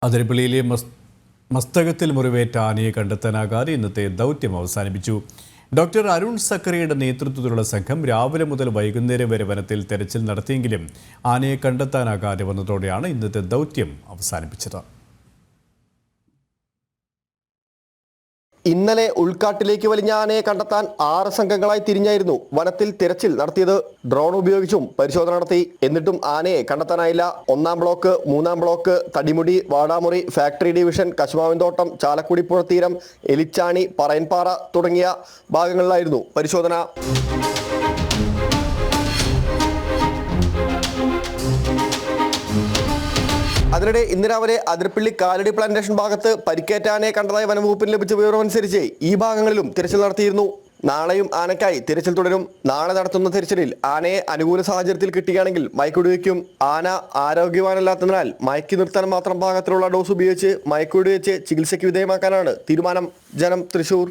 അതിരപ്പള്ളിയിലെ മസ്തകത്തിൽ മുറിവേറ്റ ആനയെ കണ്ടെത്താനാകാതെ ഇന്നത്തെ ദൗത്യം അവസാനിപ്പിച്ചു. ഡോക്ടർ അരുൺ സക്കറിയുടെ നേതൃത്വത്തിലുള്ള സംഘം രാവിലെ മുതൽ വൈകുന്നേരം വരെ വനത്തിൽ തെരച്ചിൽ നടത്തിയെങ്കിലും ആനയെ കണ്ടെത്താനാകാതെ വന്നതോടെയാണ് ഇന്നത്തെ ദൗത്യം അവസാനിപ്പിച്ചത്. ഇന്നലെ ഉൾക്കാട്ടിലേക്ക് വലിഞ്ഞ ആനയെ കണ്ടെത്താൻ 6 സംഘങ്ങളായി തിരിഞ്ഞായിരുന്നു വനത്തിൽ തിരച്ചിൽ നടത്തിയത്. ഡ്രോൺ ഉപയോഗിച്ചും പരിശോധന നടത്തി. എന്നിട്ടും ആനയെ കണ്ടെത്താനായില്ല. 1-ാം ബ്ലോക്ക്, 3-ാം block, Thadimudi, Vadamuri, factory division, കശുമാവിൻതോട്ടം, ചാലക്കുടി പുഴത്തീരം, എലിച്ചാണി, പറയൻപാറ തുടങ്ങിയ ഭാഗങ്ങളിലായിരുന്നു പരിശോധന. അതിനിടെ ഇന്ന് രാവിലെ അതിരപ്പള്ളി കാലടി പ്ലാന്റേഷൻ ഭാഗത്ത് പരിക്കേറ്റ ആനയെ കണ്ടതായി വനംവകുപ്പിന് ലഭിച്ച വിവരമനുസരിച്ച് ഈ ഭാഗങ്ങളിലും തിരച്ചിൽ നടത്തിയിരുന്നു. നാളെയും ആനയ്ക്കായി തിരച്ചിൽ തുടരും. നാളെ നടത്തുന്ന തിരച്ചിലിൽ ആനയെ അനുകൂല സാഹചര്യത്തിൽ കിട്ടുകയാണെങ്കിൽ മയക്കുവെടിവെക്കും. ആന ആരോഗ്യവാനല്ലാത്തതിനാൽ മയക്കി നിർത്താൻ മാത്രം പാകത്തിലുള്ള ഡോസ് ഉപയോഗിച്ച് മയക്കുവെടിവെച്ച് ചികിത്സയ്ക്ക് വിധേയമാക്കാനാണ് തീരുമാനം. ജനം, തൃശൂർ.